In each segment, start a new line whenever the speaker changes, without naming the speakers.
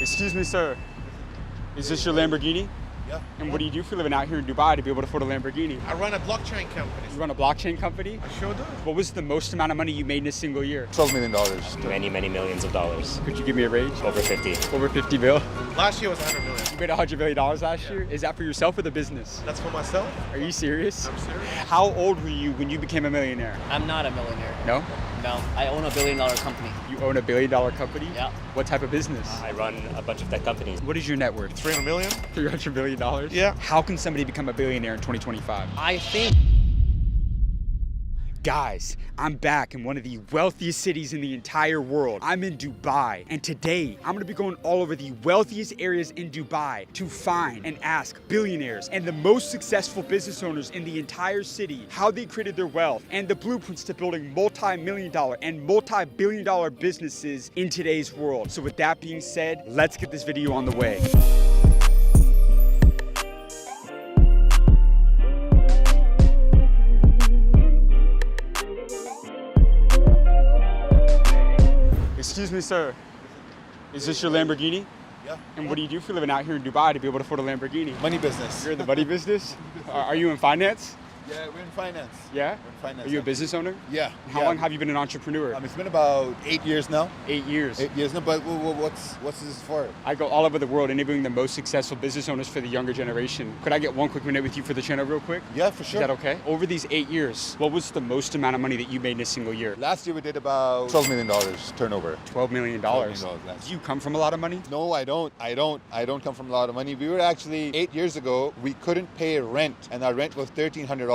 Excuse me, sir. Is this your Lamborghini?
Yeah.
And what do you do for a living out here in Dubai to be able to afford a Lamborghini?
I run a blockchain company.
You run a blockchain company?
I sure do.
What was the most amount of money you made in a single year?
$12 million.
Many millions of dollars.
Could you give me a range?
Over 50.
Over 50 bill?
Last year was 100 million.
You made $100 million last year? Is that for yourself or the business?
That's for myself.
Are you serious?
I'm serious.
How old were you when you became a millionaire?
I'm not a millionaire.
No?
No, I own $1 billion company.
You own $1 billion company?
Yeah.
What type of business?
I run a bunch of tech companies.
What is your net worth?
300 million?
$300 billion?
Yeah.
How can somebody become a billionaire in 2025?
I think
Guys, I'm back in one of the wealthiest cities in the entire world. I'm in Dubai, and today I'm gonna be going all over the wealthiest areas in Dubai to find and ask billionaires and the most successful business owners in the entire city how they created their wealth and the blueprints to building multi-million dollar and multi-billion dollar businesses in today's world. So with that being said, let's get this video on the way. Excuse me, sir. Is this your Lamborghini?
Yeah.
And what do you do for a living out here in Dubai to be able to afford a Lamborghini?
Money business.
You're in the money business? Are you in finance?
Yeah, we're in finance.
Yeah?
We're in finance.
Are you a business owner?
Yeah.
How long have you been an entrepreneur?
It's been about 8 years now.
8 years.
8 years now, but what's this for?
I go all over the world interviewing the most successful business owners for the younger generation. Could I get one quick minute with you for the channel real quick?
Yeah, for sure.
Is that okay? Over these 8 years, what was the most amount of money that you made in a single year?
Last year we did about $12 million turnover.
$12 million.
$12 million last
Do you come from a lot of money?
No, I don't come from a lot of money. We were actually 8 years ago, we couldn't pay rent, and our rent was $1,300,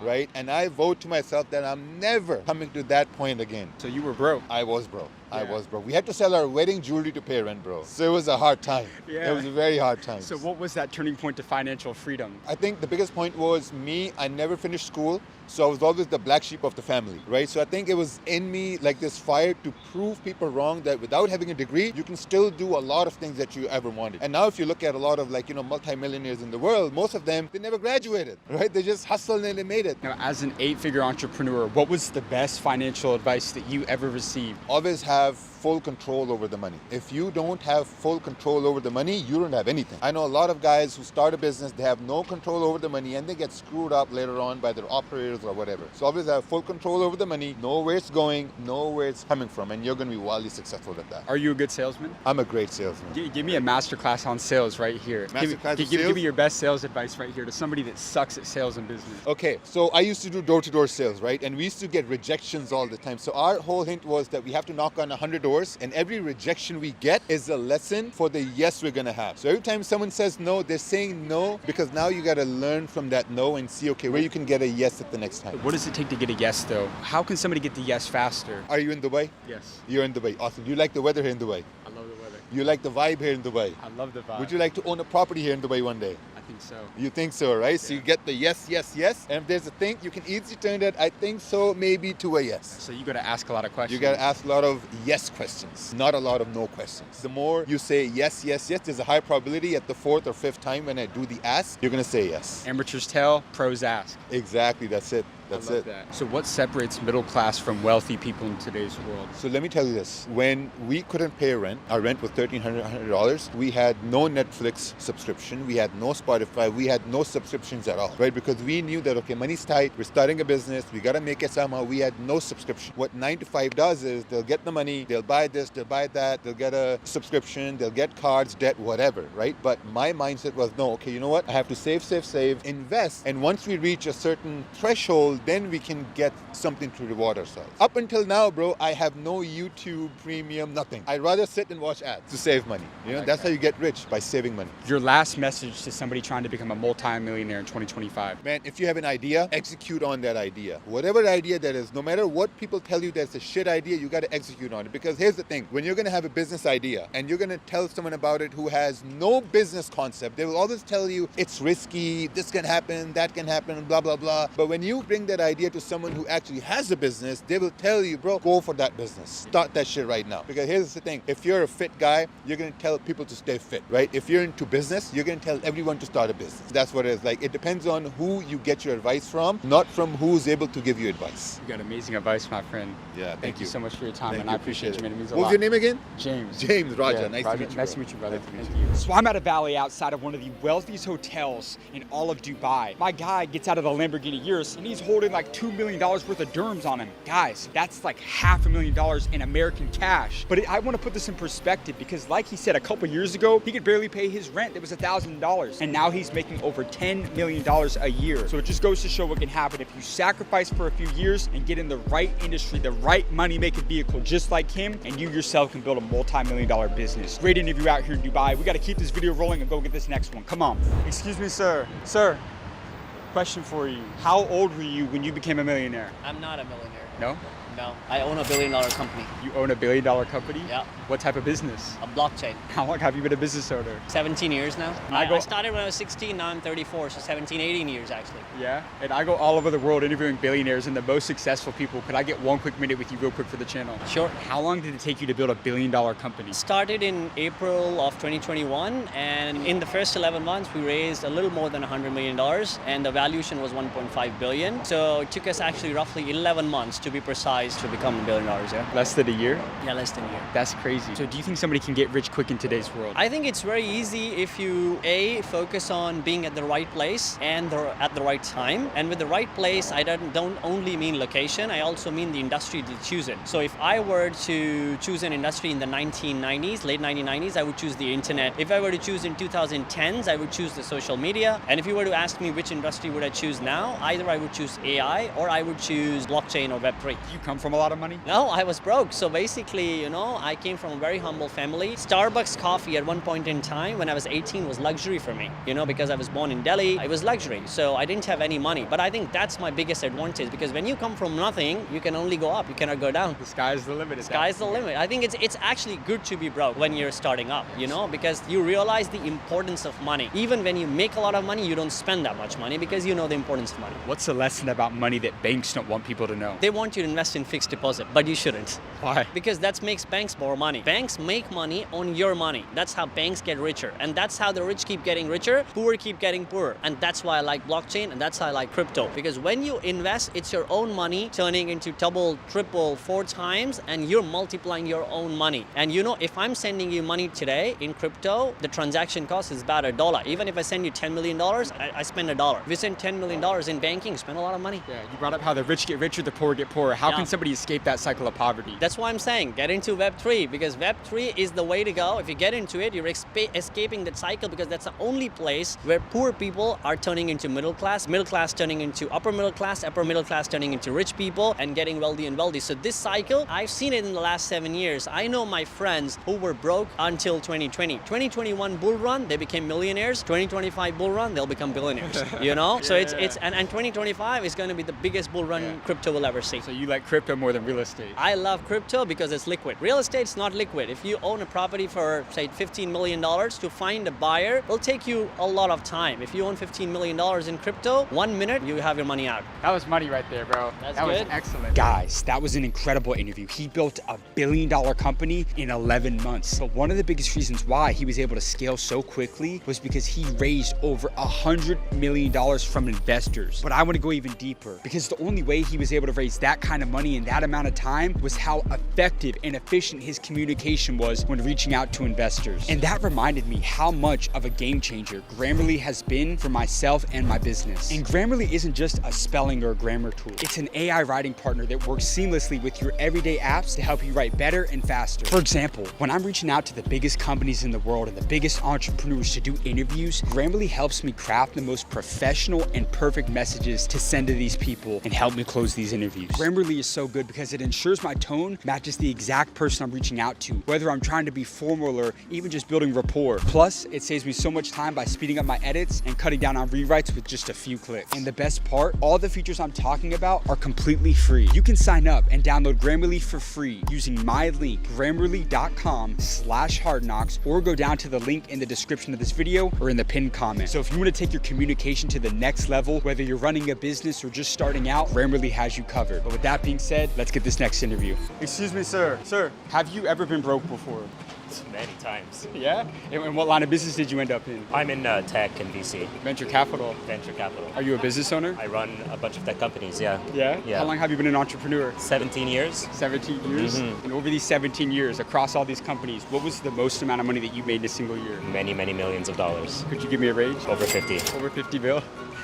right? And I vowed to myself that I'm never coming to that point again.
So you were broke.
I was broke. I
Yeah.
was broke. We had to sell our wedding jewelry to pay rent, bro. So it was a hard time.
Yeah.
It was a very hard time.
So what was that turning point to financial freedom?
I think the biggest point was me. I never finished school, so I was always the black sheep of the family, right? So I think it was in me like this fire to prove people wrong that without having a degree, you can still do a lot of things that you ever wanted. And now if you look at a lot of multimillionaires in the world, most of them, they never graduated, right? They just hustled and they made it.
Now, as an 8-figure entrepreneur, what was the best financial advice that you ever received?
Always have full control over the money. If you don't have full control over the money, you don't have anything. I know a lot of guys who start a business, they have no control over the money and they get screwed up later on by their operators or whatever. So always have full control over the money, know where it's going, know where it's coming from, and you're going to be wildly successful at that.
Are you a good salesman?
I'm a great salesman.
Give me a masterclass on sales right here.
Masterclass
give,
on
give
sales?
me your best sales advice right here to somebody that sucks at sales and business.
Okay, so I used to do door-to-door sales, right? And we used to get rejections all the time. So our whole hint was that we have to knock on 100 doors, and every rejection we get is a lesson for the yes we're gonna have. So every time someone says no, they're saying no because now you gotta learn from that no and see, okay, where you can get a yes at the next time.
What does it take to get a yes though? How can somebody get the yes faster?
Are you in Dubai?
Yes.
You're in Dubai. Awesome. You like the weather here in Dubai?
I love the weather.
You like the vibe here in Dubai?
I love the vibe.
Would you like to own a property here in Dubai one day?
I think so.
You think so, right? So you get the yes, yes, yes. And if there's a thing, you can easily turn that I think so maybe to a yes.
So you gotta ask a lot of questions.
You gotta ask a lot of yes questions, not a lot of no questions. The more you say yes, yes, yes, there's a high probability at the 4th or 5th time when I do the ask, you're gonna say yes.
Amateurs tell, pros ask.
Exactly, that's it. That's
I love
it.
that. So what separates middle class from wealthy people in today's world?
So let me tell you this. When we couldn't pay rent, our rent was $1,300, we had no Netflix subscription, we had no Spotify, we had no subscriptions at all, right? Because we knew that, okay, money's tight, we're starting a business, we gotta make it somehow. We had no subscription. What 9 to 5 does is they'll get the money, they'll buy this, they'll buy that, they'll get a subscription, they'll get cards, debt, whatever, right? But my mindset was, no, okay, you know what? I have to save, invest. And once we reach a certain threshold, then we can get something to reward ourselves. Up until now, bro, I have no YouTube premium, nothing. I'd rather sit and watch ads to save money. You know, that's how you get rich, by saving money.
Your last message to somebody trying to become a multi-millionaire in 2025.
Man, if you have an idea, execute on that idea. Whatever idea that is, no matter what people tell you that's a shit idea, you got to execute on it. Because here's the thing, when you're going to have a business idea and you're going to tell someone about it who has no business concept, they will always tell you it's risky, this can happen, that can happen, blah, blah, blah. But when you bring that idea to someone who actually has a business, they will tell you, bro, go for that business. Start that shit right now. Because here's the thing, if you're a fit guy, you're going to tell people to stay fit, right? If you're into business, you're going to tell everyone to start a business. That's what it is. Like, it depends on who you get your advice from, not from who's able to give you advice.
You got amazing advice, my friend.
Yeah,
Thank you so much for your time,
Thank
and
you,
I appreciate you, man. It means a
What
lot.
was your name again?
James.
James Raja.
Yeah,
Nice
Raja.
to meet you.
Nice
bro.
to meet you, brother.
Nice to meet
Thank you. So I'm at a valley outside of one of the wealthiest hotels in all of Dubai. My guy gets out of the Lamborghini Urus, and he's holding like $2 million worth of dirhams on him. Guys, that's like $500,000 in American cash. But I want to put this in perspective because, like he said, a couple years ago, he could barely pay his rent. That was $1,000. And now he's making over $10 million a year. So it just goes to show what can happen if you sacrifice for a few years and get in the right industry, the right money-making vehicle, just like him, and you yourself can build a multi-million-dollar business. Great interview out here in Dubai. We got to keep this video rolling and go get this next one. Come on. Excuse me, sir. Sir, question for you. How old were you when you became a millionaire?
I'm not a millionaire.
No?
No. I own $1 billion company.
You own $1 billion company?
Yeah.
What type of business?
A blockchain.
How long have you been a business owner?
17 years now.
I
I started when I was 16, now I'm 34, so 17, 18 years actually.
Yeah, and I go all over the world interviewing billionaires and the most successful people. Could I get 1 quick minute with you real quick for the channel?
Sure.
How long did it take you to build $1 billion company?
Started in April of 2021, and in the first 11 months, we raised a little more than $100 million, and the valuation was 1.5 billion. So it took us actually roughly 11 months to be precise to become $1 billion, yeah?
Less than a year?
Yeah, less than a year.
That's crazy. So do you think somebody can get rich quick in today's world?
I think it's very easy if you focus on being at the right place and at the right time. And with the right place, I don't only mean location, I also mean the industry to choose it. So if I were to choose an industry in the 1990s, late 1990s, I would choose the internet. If I were to choose in 2010s, I would choose the social media. And if you were to ask me which industry would I choose now, either I would choose AI or I would choose blockchain or Web3.
Do you come from a lot of money?
No, I was broke. So basically, I came from a very humble family. Starbucks coffee at one point in time when I was 18 was luxury for me, because I was born in Delhi, it was luxury. So I didn't have any money. But I think that's my biggest advantage because when you come from nothing, you can only go up, you cannot go down.
The sky's the limit.
Sky's the limit. I think it's actually good to be broke when you're starting up, because you realize the importance of money. Even when you make a lot of money, you don't spend that much money because you know the importance of money.
What's the lesson about money that banks don't want people to know?
They want you to invest in fixed deposit, but you shouldn't.
Why?
Because that makes banks more money. Banks make money on your money. That's how banks get richer. And that's how the rich keep getting richer, poor keep getting poorer. And that's why I like blockchain and that's why I like crypto. Because when you invest, it's your own money turning into double, triple, 4 times, and you're multiplying your own money. And if I'm sending you money today in crypto, the transaction cost is about $1. Even if I send you $10 million, I spend $1. If you send $10 million in banking, you spend a lot of money.
Yeah, you brought up how the rich get richer, the poor get poorer. How
Yeah.
can somebody escape that cycle of poverty?
That's why I'm saying get into Web3 because Web3 is the way to go. If you get into it, you're escaping that cycle because that's the only place where poor people are turning into middle class turning into upper middle class turning into rich people and getting wealthy and wealthy. So this cycle, I've seen it in the last 7 years. I know my friends who were broke until 2020. 2021 bull run, they became millionaires. 2025 bull run, they'll become billionaires. So it's 2025 is going to be the biggest bull run crypto will ever see.
So you like crypto more than real estate?
I love crypto because it's liquid. Real estate's not liquid. If you own a property for, say, $15 million, to find a buyer, it'll take you a lot of time. If you own $15 million in crypto, 1 minute, you have your money out.
That was money right there, bro.
That's
that
good.
was excellent. Guys, that was an incredible interview. He built $1 billion company in 11 months. But one of the biggest reasons why he was able to scale so quickly was because he raised over $100 million from investors. But I want to go even deeper because the only way he was able to raise that kind of money in that amount of time was how effective and efficient his communication was when reaching out to investors. And that reminded me how much of a game changer Grammarly has been for myself and my business. And Grammarly isn't just a spelling or grammar tool. It's an AI writing partner that works seamlessly with your everyday apps to help you write better and faster. For example, when I'm reaching out to the biggest companies in the world and the biggest entrepreneurs to do interviews, Grammarly helps me craft the most professional and perfect messages to send to these people and help me close these interviews. Grammarly is so so good because it ensures my tone matches the exact person I'm reaching out to, whether I'm trying to be formal or even just building rapport. Plus, it saves me so much time by speeding up my edits and cutting down on rewrites with just a few clicks. And the best part, all the features I'm talking about are completely free. You can sign up and download Grammarly for free using my link, grammarly.com/hardknocks, or go down to the link in the description of this video or in the pinned comment. So if you want to take your communication to the next level, whether you're running a business or just starting out, Grammarly has you covered. But with that being said, let's get this next interview. Excuse me, sir. Sir, have you ever been broke before?
Many times.
Yeah? And what line of business did you end up in?
I'm in tech and VC.
Venture capital.
Venture capital.
Are you a business owner?
I run a bunch of tech companies, yeah.
Yeah?
Yeah.
How long have you been an entrepreneur?
17 years.
17 years? And over these 17 years, across all these companies, what was the most amount of money that you made in a single year?
Many, many millions of dollars.
Could you give me a range?
Over 50.
Over 50 mil?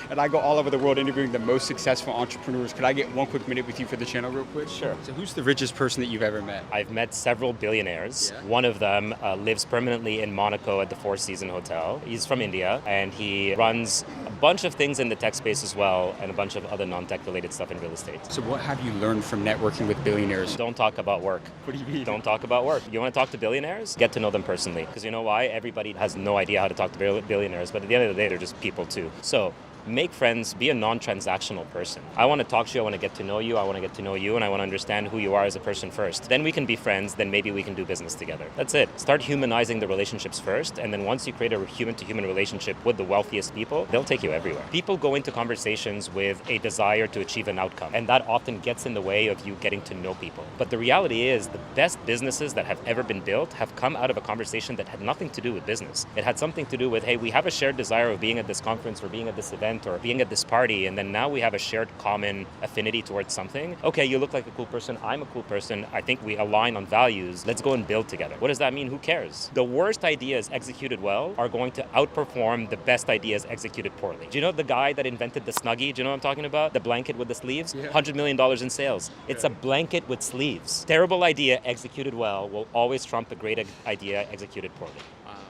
And I go all over the world interviewing the most successful entrepreneurs. Could I get one quick minute with you for the channel real quick?
Sure.
So who's the richest person that you've ever met?
I've met several billionaires.
Yeah.
One of them lives permanently in Monaco at the Four Seasons Hotel. He's from India, and he runs a bunch of things in the tech space as well, and a bunch of other non-tech related stuff in real estate.
So what have you learned from networking with billionaires?
Don't talk about work.
What do you mean?
Don't talk about work. You want to talk to billionaires? Get to know them personally. Because you know why? Everybody has no idea how to talk to billionaires, but at the end of the day, they're just people too. So make friends, be a non-transactional person. I want to talk to you, I want to get to know you, I want to get to know you, and I want to understand who you are as a person first. Then we can be friends, then maybe we can do business together. That's it. Start humanizing the relationships first, and then once you create a human-to-human relationship with the wealthiest people, they'll take you everywhere. People go into conversations with a desire to achieve an outcome, and that often gets in the way of you getting to know people. But the reality is, the best businesses that have ever been built have come out of a conversation that had nothing to do with business. It had something to do with, hey, we have a shared desire of being at this conference or being at this event or being at this party, and then now we have a shared common affinity towards something. Okay, you look like a cool person, I'm a cool person, I think we align on values, let's go and build together. What does that mean? Who cares? The worst ideas executed well are going to outperform the best ideas executed poorly. Do you know the guy that invented the Snuggie? Do you know what I'm talking about? The blanket with the sleeves?
Yeah.
$100 million in sales. It's a blanket with sleeves. Terrible idea executed well will always trump a great idea executed poorly.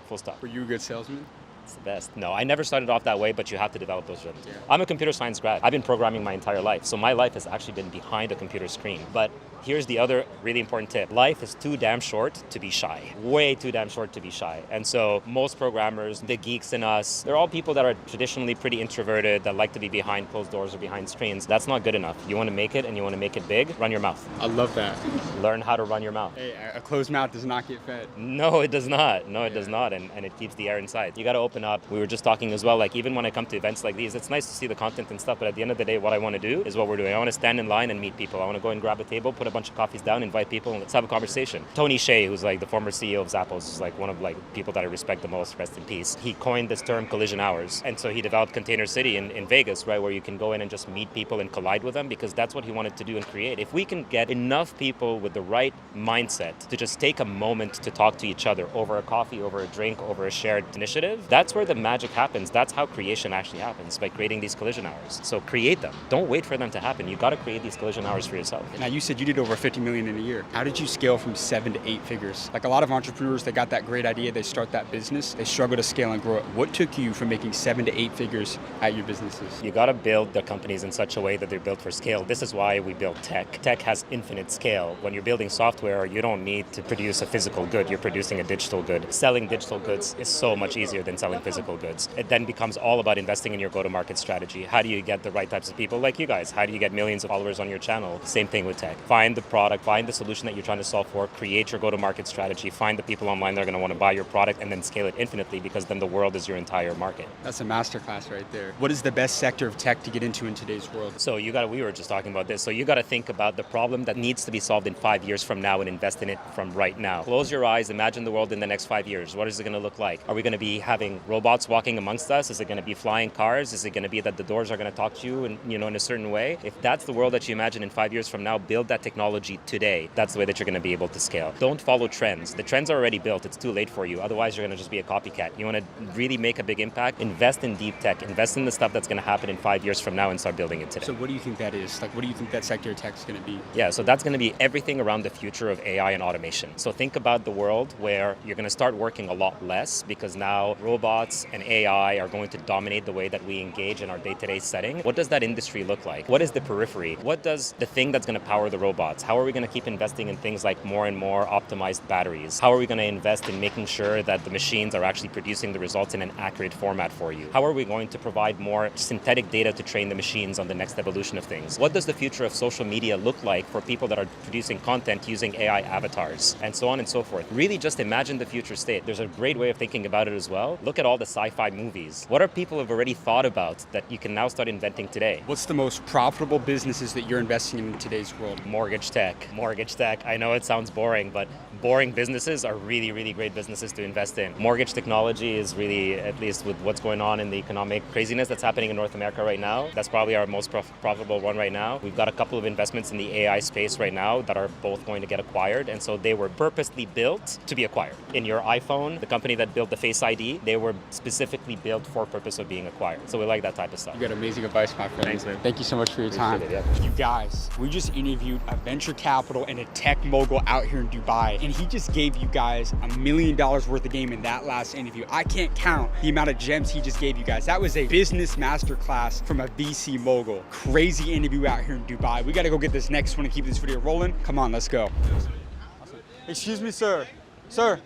Full stop.
Were you a good salesman?
It's the best. No, I never started off that way, but you have to develop those rhythms.
Yeah.
I'm a computer science grad. I've been programming my entire life, so my life has actually been behind a computer screen. But here's the other really important tip. Life is too damn short to be shy. Way too damn short to be shy. And so most programmers, the geeks in us, they're all people that are traditionally pretty introverted, that like to be behind closed doors or behind screens. That's not good enough. You want to make it and you want to make it big, run your mouth.
I love that.
Learn how to run your mouth.
Hey, a closed mouth does not get fed.
No, it does not. No, it does not. And it keeps the air inside. You got to open up. We were just talking as well, like even when I come to events like these, it's nice to see the content and stuff, but at the end of the day, what I want to do is what we're doing. I want to stand in line and meet people. I want to go and grab a table, put a bunch of coffees down, invite people, and let's have a conversation. Tony Hsieh, who's like the former CEO of Zappos, is like one of like people that I respect the most, rest in peace. He coined this term collision hours. And so he developed Container City in Vegas, right, where you can go in and just meet people and collide with them, because that's what he wanted to do and create. If we can get enough people with the right mindset to just take a moment to talk to each other over a coffee, over a drink, over a shared initiative, that's where the magic happens. That's how creation actually happens, by creating these collision hours. So create them. Don't wait for them to happen. You got to create these collision hours for yourself.
Now you said you did over 50 million in a year. How did you scale from 7 to 8 figures? Like a lot of entrepreneurs, they got that great idea, they start that business, they struggle to scale and grow it. What took you from making 7 to 8 figures at your businesses?
You got to build the companies in such a way that they're built for scale. This is why we build tech. Tech has infinite scale. When you're building software, you don't need to produce a physical good, you're producing a digital good. Selling digital goods is so much easier than selling physical goods. It then becomes all about investing in your go-to-market strategy. How do you get the right types of people like you guys? How do you get millions of followers on your channel? Same thing with tech. Find the product, find the solution that you're trying to solve for, create your go-to-market strategy, find the people online that are going to want to buy your product, and then scale it infinitely, because then the world is your entire market.
That's a masterclass right there. What is the best sector of tech to get into in today's world?
So we were just talking about this, so you got to think about the problem that needs to be solved in 5 years from now and invest in it from right now. Close your eyes, imagine the world in the next 5 years. What is it going to look like? Are we going to be having robots walking amongst us? Is it going to be flying cars? Is it going to be that the doors are going to talk to you in a certain way? If that's the world that you imagine in 5 years from now, build that technology today. That's the way that you're going to be able to scale. Don't follow trends. The trends are already built. It's too late for you. Otherwise, you're going to just be a copycat. You want to really make a big impact? Invest in deep tech. Invest in the stuff that's going to happen in 5 years from now and start building it today.
So what do you think that is? Like, what do you think that sector of tech is going to be?
Yeah, so that's going to be everything around the future of AI and automation. So think about the world where you're going to start working a lot less, because now robots robots and AI are going to dominate the way that we engage in our day-to-day setting, what does that industry look like? What is the periphery? What does the thing that's going to power the robots? How are we going to keep investing in things like more and more optimized batteries? How are we going to invest in making sure that the machines are actually producing the results in an accurate format for you? How are we going to provide more synthetic data to train the machines on the next evolution of things? What does the future of social media look like for people that are producing content using AI avatars, and so on and so forth? Really just imagine the future state. There's a great way of thinking about it as well. Look at all the sci-fi movies. What are people have already thought about that you can now start inventing today?
What's the most profitable businesses that you're investing in today's world?
Mortgage tech. Mortgage tech. I know it sounds boring, but boring businesses are really, really great businesses to invest in. Mortgage technology is really, at least with what's going on in the economic craziness that's happening in North America right now, that's probably our most profitable one right now. We've got a couple of investments in the AI space right now that are both going to get acquired, and so they were purposely built to be acquired. In your iPhone, the company that built the Face ID, they were specifically built for purpose of being acquired. So we like that type of stuff.
You got amazing advice, my friend.
Thanks, man.
Thank you so much for your time.
Appreciate it, yeah.
You guys, we just interviewed a venture capital and a tech mogul out here in Dubai, and he just gave you guys $1 million worth of game in that last interview. I can't count the amount of gems he just gave you guys. That was a business masterclass from a VC mogul. Crazy interview out here in Dubai. We got to go get this next one and keep this video rolling. Come on, let's go. Excuse me, sir. Sir,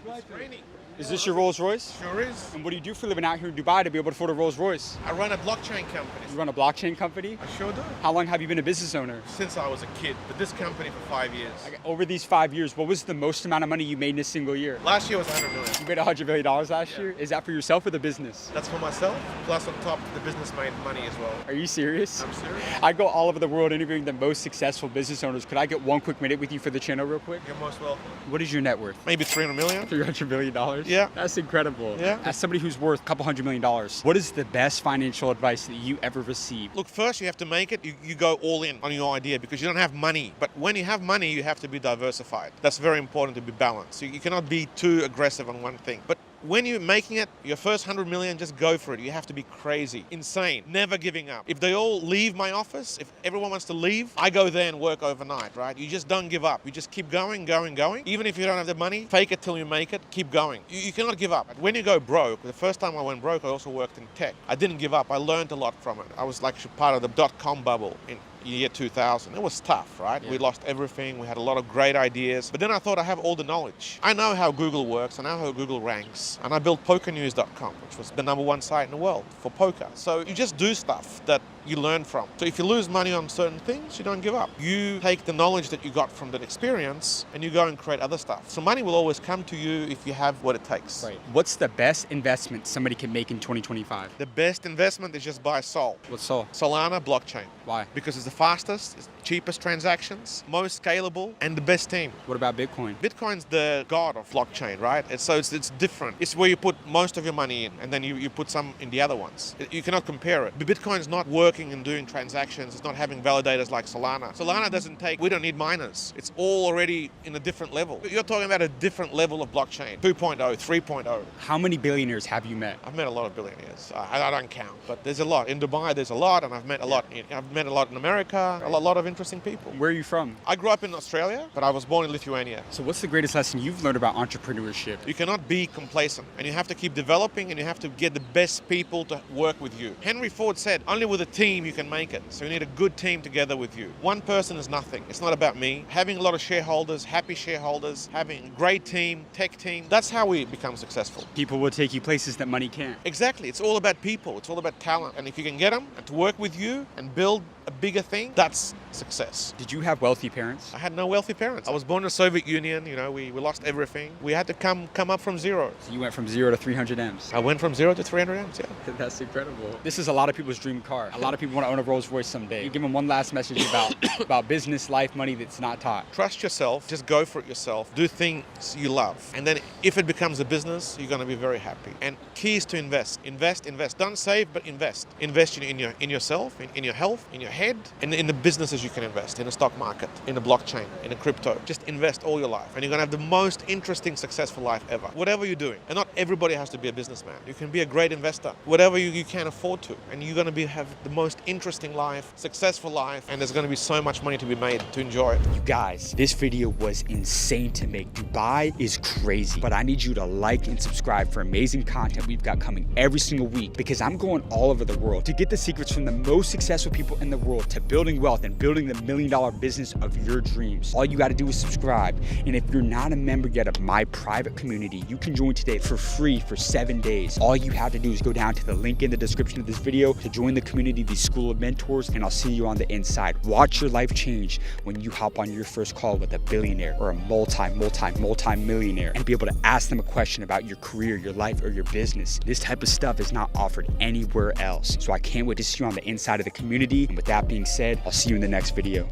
is this your Rolls Royce?
Sure is.
And what do you do for a living out here in Dubai to be able to afford a Rolls Royce?
I run a blockchain company.
You run a blockchain company?
I sure do.
How long have you been a business owner?
Since I was a kid, but this company for 5 years.
Over these 5 years, what was the most amount of money you made in a single year?
Last year was 100 million.
You made $100 million last year? Is that for yourself or the business?
That's for myself. Plus on top, the business made money as well.
Are you serious?
I'm serious.
I go all over the world interviewing the most successful business owners. Could I get one quick minute with you for the channel real quick?
You're most welcome.
What is your net worth?
Maybe 300 million.
$300 million?
Yeah.
That's incredible.
Yeah.
As somebody who's worth a couple $100 million, what is the best financial advice that you ever received?
Look, first you have to make it. You go all in on your idea because you don't have money. But when you have money, you have to be diversified. That's very important to be balanced. You cannot be too aggressive on one thing. But when you're making it, your first 100 million, just go for it. You have to be crazy, insane, never giving up. If they all leave my office, if everyone wants to leave, I go there and work overnight, right? You just don't give up. You just keep going, going, going. Even if you don't have the money, fake it till you make it, keep going. You cannot give up. When you go broke, the first time I went broke, I also worked in tech. I didn't give up. I learned a lot from it. I was like part of the dot-com bubble in year 2000. It was tough, right? Yeah. We lost everything. We had a lot of great ideas. But then I thought I have all the knowledge. I know how Google works. I know how Google ranks. And I built pokernews.com, which was the #1 site in the world for poker. So you just do stuff that you learn from. So if you lose money on certain things, you don't give up. You take the knowledge that you got from that experience and you go and create other stuff. So money will always come to you if you have what it takes.
Right. What's the best investment somebody can make in 2025?
The best investment is just buy Sol.
What's Sol?
Solana blockchain.
Why?
Because it's the fastest, it's the cheapest transactions, most scalable, and the best team.
What about Bitcoin?
Bitcoin's the god of blockchain, right? And so it's different. It's where you put most of your money in, and then you put some in the other ones. You cannot compare it. But Bitcoin's not working and doing transactions. It's not having validators like Solana. Solana doesn't take, we don't need miners. It's all already in a different level. You're talking about a different level of blockchain, 2.0, 3.0.
How many billionaires have you met?
I've met a lot of billionaires. I don't count, but there's a lot. In Dubai, there's a lot, and I've met a lot in America, a lot of interesting people.
Where are you from?
I grew up in Australia, but I was born in Lithuania.
So what's the greatest lesson you've learned about entrepreneurship?
You cannot be complacent, and you have to keep developing, and you have to get the best people to work with you. Henry Ford said, only with a team you can make it. So you need a good team together with you. One person is nothing. It's not about me. Having a lot of shareholders, happy shareholders, having a great team, tech team, that's how we become successful.
People will take you places that money can't.
Exactly. It's all about people. It's all about talent. And if you can get them and to work with you and build a bigger thing, that's success.
Did you have wealthy parents?
I had no wealthy parents. I was born in the Soviet Union. You know, we lost everything. We had to come up from zero.
So you went from 0 to 300 M's.
I went from 0 to 300 M's, yeah.
That's incredible. This is a lot of people's dream car. A lot of people want to own a Rolls Royce someday. You give them one last message about business, life, money that's not taught.
Trust yourself. Just go for it yourself. Do things you love. And then if it becomes a business, you're going to be very happy. And key is to invest. Invest. Don't save, but invest. Invest in yourself, in your health, in your head, and in the businesses you can invest, in the stock market, in the blockchain, in the crypto. Just invest all your life. And you're going to have the most interesting, successful life ever. Whatever you're doing. And not everybody has to be a businessman. You can be a great investor. Whatever you can afford to. And you're going to have the most interesting life, successful life, and there's going to be so much money to be made to enjoy it.
You guys, this video was insane to make. Dubai is crazy, but I need you to like and subscribe for amazing content we've got coming every single week, because I'm going all over the world to get the secrets from the most successful people in the world to building wealth and building the $1 million business of your dreams. All you got to do is subscribe. And if you're not a member yet of my private community, you can join today for free for 7 days. All you have to do is go down to the link in the description of this video to join the community, the School of Mentors, and I'll see you on the inside. Watch your life change when you hop on your first call with a billionaire or a multi-millionaire and be able to ask them a question about your career, your life, or your business. This type of stuff is not offered anywhere else. So I can't wait to see you on the inside of the community. And with that being said, I'll see you in the next video.